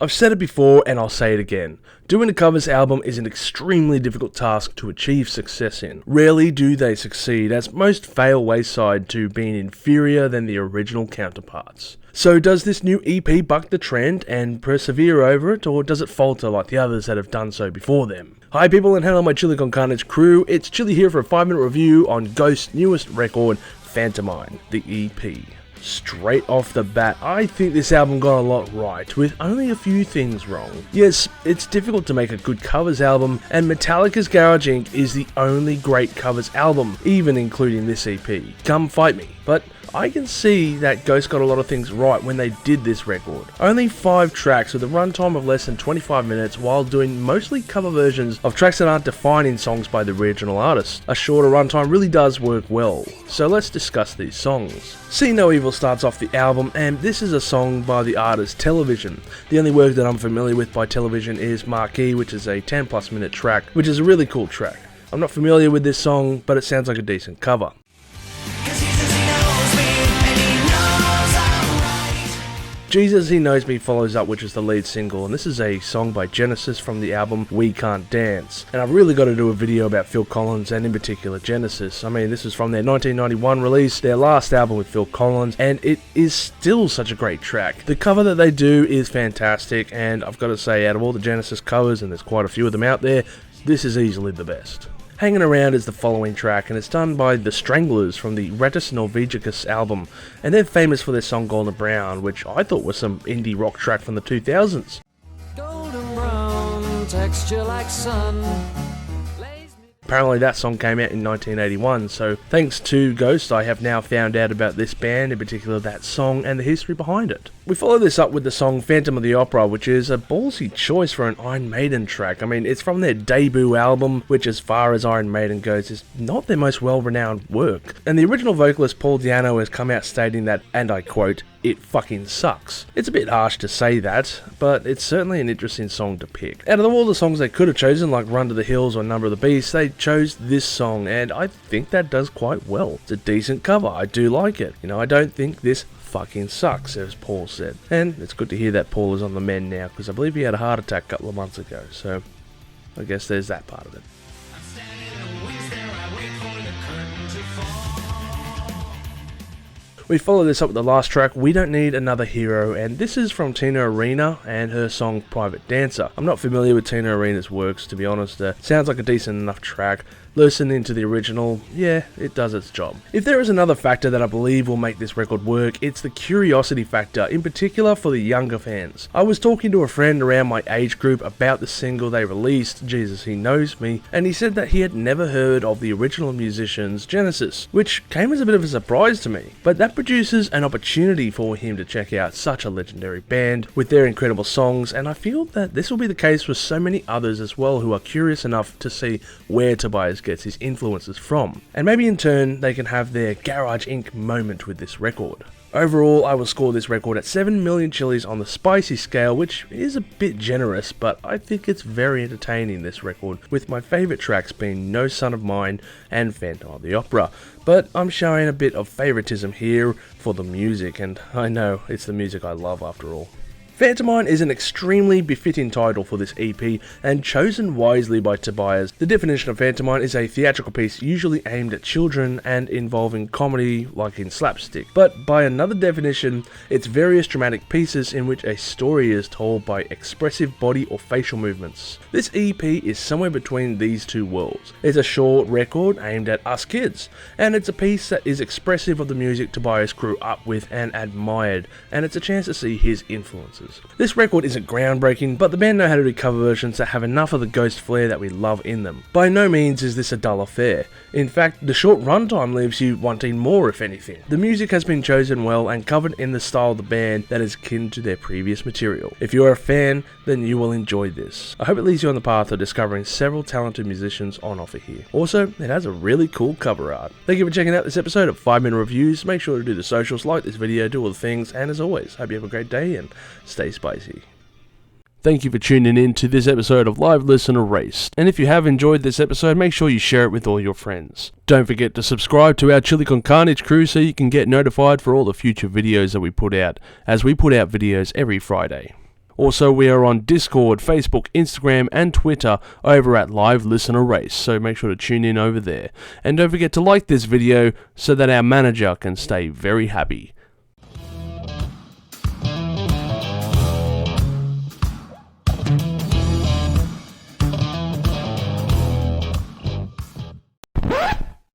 I've said it before and I'll say it again. Doing a covers album is an extremely difficult task to achieve success in. Rarely do they succeed, as most fail wayside to being inferior than the original counterparts. So does this new EP buck the trend and persevere over it, or does it falter like the others that have done so before them? Hi people, and hello my Chili Con Carnage crew. It's Chili here for a 5-minute review on Ghost's newest record, Phantomime, the EP. Straight off the bat, I think this album got a lot right, with only a few things wrong. Yes, it's difficult to make a good covers album, and Metallica's Garage Inc. is the only great covers album, even including this EP. Come fight me. But I can see that Ghost got a lot of things right when they did this record. Only 5 tracks with a runtime of less than 25 minutes while doing mostly cover versions of tracks that aren't defining songs by the original artist. A shorter runtime really does work well, so let's discuss these songs. See No Evil starts off the album, and this is a song by the artist Television. The only work that I'm familiar with by Television is Marquee, which is a 10+ minute track, which is a really cool track. I'm not familiar with this song, but it sounds like a decent cover. Jesus He Knows Me follows up, which is the lead single, and this is a song by Genesis from the album We Can't Dance. And I've really got to do a video about Phil Collins, and in particular Genesis. I mean, this is from their 1991 release, their last album with Phil Collins, and it is still such a great track. The cover that they do is fantastic, and I've got to say, out of all the Genesis covers, and there's quite a few of them out there, this is easily the best. Hanging Around is the following track, and it's done by The Stranglers from the Ratus Norvegicus album, and they're famous for their song Golden Brown, which I thought was some indie rock track from the 2000s. Golden brown, texture like sun. Apparently that song came out in 1981, so thanks to Ghost I have now found out about this band, in particular that song and the history behind it. We follow this up with the song Phantom of the Opera, which is a ballsy choice for an Iron Maiden track. I mean, it's from their debut album, which as far as Iron Maiden goes is not their most well-renowned work. And the original vocalist Paul Di'Anno has come out stating that, and I quote, "It fucking sucks." It's a bit harsh to say that, but it's certainly an interesting song to pick. Out of all the songs they could have chosen, like Run to the Hills or Number of the Beast, they chose this song, and I think that does quite well. It's a decent cover, I do like it. I don't think this fucking sucks, as Paul said. And it's good to hear that Paul is on the mend now, because I believe he had a heart attack a couple of months ago, so I guess there's that part of it. We follow this up with the last track, We Don't Need Another Hero, and this is from Tina Arena and her song Private Dancer. I'm not familiar with Tina Arena's works, to be honest. Sounds like a decent enough track. Listening to the original, yeah, it does its job. If there is another factor that I believe will make this record work, it's the curiosity factor, in particular for the younger fans. I was talking to a friend around my age group about the single they released, Jesus He Knows Me, and he said that he had never heard of the original musicians Genesis, which came as a bit of a surprise to me. But that produces an opportunity for him to check out such a legendary band with their incredible songs, and I feel that this will be the case for so many others as well who are curious enough to see where Tobias gets his influences from, and maybe in turn they can have their Garage Inc. moment with this record. Overall, I will score this record at 7 million chilies on the spicy scale, which is a bit generous, but I think it's very entertaining, this record, with my favourite tracks being No Son of Mine and Phantom of the Opera. But I'm showing a bit of favouritism here for the music, and I know it's the music I love after all. Phantomime is an extremely befitting title for this EP, and chosen wisely by Tobias. The definition of Phantomime is a theatrical piece usually aimed at children and involving comedy like in slapstick, but by another definition, it's various dramatic pieces in which a story is told by expressive body or facial movements. This EP is somewhere between these two worlds. It's a short record aimed at us kids, and it's a piece that is expressive of the music Tobias grew up with and admired, and it's a chance to see his influences. This record isn't groundbreaking, but the band know how to do cover versions that have enough of the Ghost flair that we love in them. By no means is this a dull affair. In fact, the short runtime leaves you wanting more, if anything. The music has been chosen well and covered in the style of the band that is akin to their previous material. If you're a fan, then you will enjoy this. I hope it leads you on the path of discovering several talented musicians on offer here. Also, it has a really cool cover art. Thank you for checking out this episode of 5 Minute Reviews. Make sure to do the socials, like this video, do all the things, and as always, hope you have a great day and stay spicy. Thank you for tuning in to this episode of Live Listen Erased. And if you have enjoyed this episode, make sure you share it with all your friends. Don't forget to subscribe to our Chili Con Carnage crew so you can get notified for all the future videos that we put out, as we put out videos every Friday. Also, we are on Discord, Facebook, Instagram, and Twitter over at Live Listener Race, so make sure to tune in over there. And don't forget to like this video so that our manager can stay very happy.